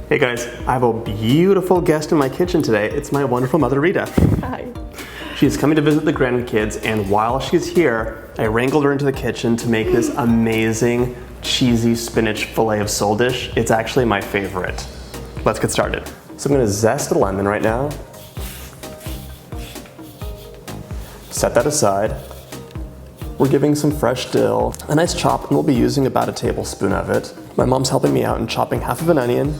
Hey guys, I have a beautiful guest in my kitchen today. It's my wonderful mother, Rita. Hi. She's coming to visit the grandkids, and while she's here, I wrangled her into the kitchen to make this amazing cheesy spinach filet of sole dish. It's actually my favorite. Let's get started. So I'm gonna zest a lemon right now. Set that aside. We're giving some fresh dill a nice chop, and we'll be using about a tablespoon of it. My mom's helping me out in chopping half of an onion,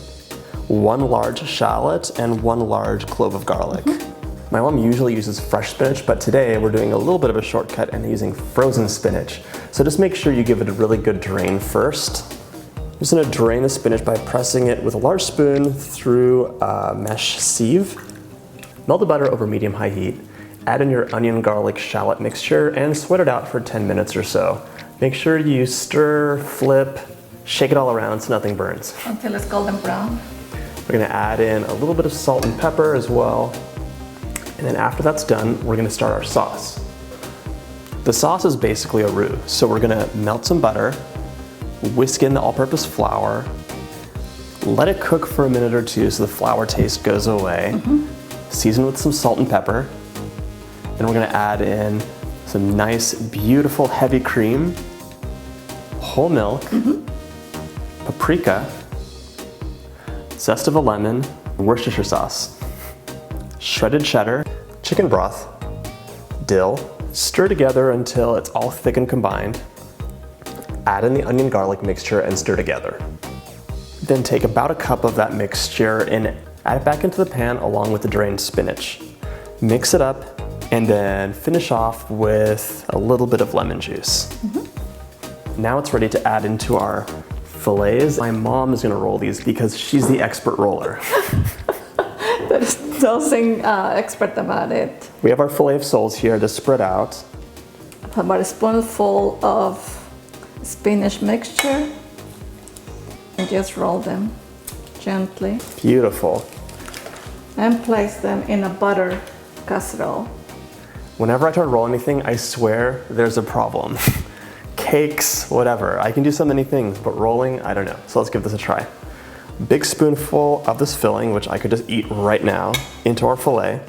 1 large shallot, and 1 large clove of garlic. My mom usually uses fresh spinach, but today we're doing a little bit of a shortcut and using frozen spinach. So just make sure you give it a really good drain first. I'm just gonna drain the spinach by pressing it with a large spoon through a mesh sieve. Melt the butter over medium-high heat. Add in your onion, garlic, shallot mixture and sweat it out for 10 minutes or so. Make sure you stir, flip, shake it all around so nothing burns. Until it's golden brown. We're gonna add in a little bit of salt and pepper as well. And then after that's done, we're gonna start our sauce. The sauce is basically a roux. So we're gonna melt some butter, whisk in the all-purpose flour, let it cook for a minute or two so the flour taste goes away, season with some salt and pepper. Then we're gonna add in some nice, beautiful heavy cream, whole milk, paprika, zest of a lemon, Worcestershire sauce, shredded cheddar, chicken broth, dill. Stir together until it's all thick and combined. Add in the onion garlic mixture and stir together. Then take about a cup of that mixture and add it back into the pan along with the drained spinach. Mix it up and then finish off with a little bit of lemon juice. Now it's ready to add into our fillets. My mom is gonna roll these because she's the expert roller. There's nothing expert about it. We have our fillet of soles here to spread out. About a spoonful of spinach mixture and just roll them gently Beautiful. and place them in a butter casserole. Whenever I try to roll anything, I swear there's a problem. Cakes, whatever. I can do so many things, but rolling, I don't know. So let's give this a try. Big spoonful of this filling, which I could just eat right now, into our fillet,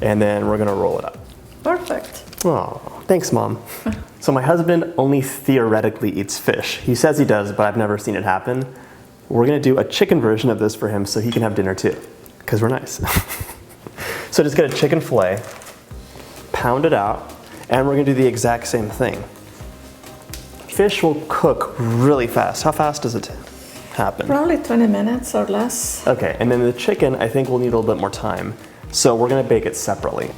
and then we're gonna roll it up. Perfect. Oh, thanks, Mom. So my husband only theoretically eats fish. He says he does, but I've never seen it happen. We're gonna do a chicken version of this for him so he can have dinner too, because we're nice. So just get a chicken fillet, pound it out, and we're gonna do the exact same thing. Fish will cook really fast. How fast does it happen? Probably 20 minutes or less. Okay, and then the chicken, I think we'll need a little bit more time. So we're gonna bake it separately.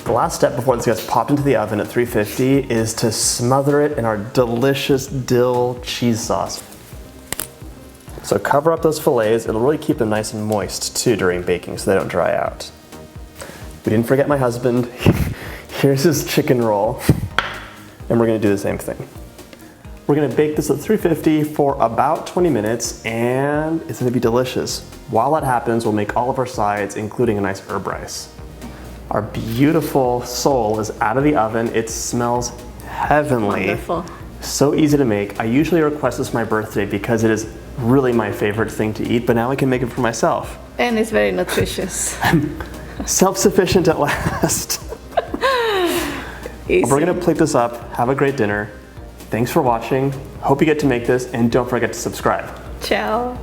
The last step before this gets popped into the oven at 350 is to smother it in our delicious dill cheese sauce. So cover up those fillets. It'll really keep them nice and moist too during baking so they don't dry out. We didn't forget my husband. Here's his chicken roll. And we're gonna do the same thing. We're gonna bake this at 350 for about 20 minutes and it's gonna be delicious. While that happens, we'll make all of our sides, including a nice herb rice. Our beautiful sole is out of the oven. It smells heavenly. Wonderful. So easy to make. I usually request this for my birthday because it is really my favorite thing to eat, but now I can make it for myself. And it's very nutritious. Self-sufficient at last. Easy. We're gonna plate this up. Have a great dinner. Thanks for watching. Hope you get to make this, and don't forget to subscribe. Ciao.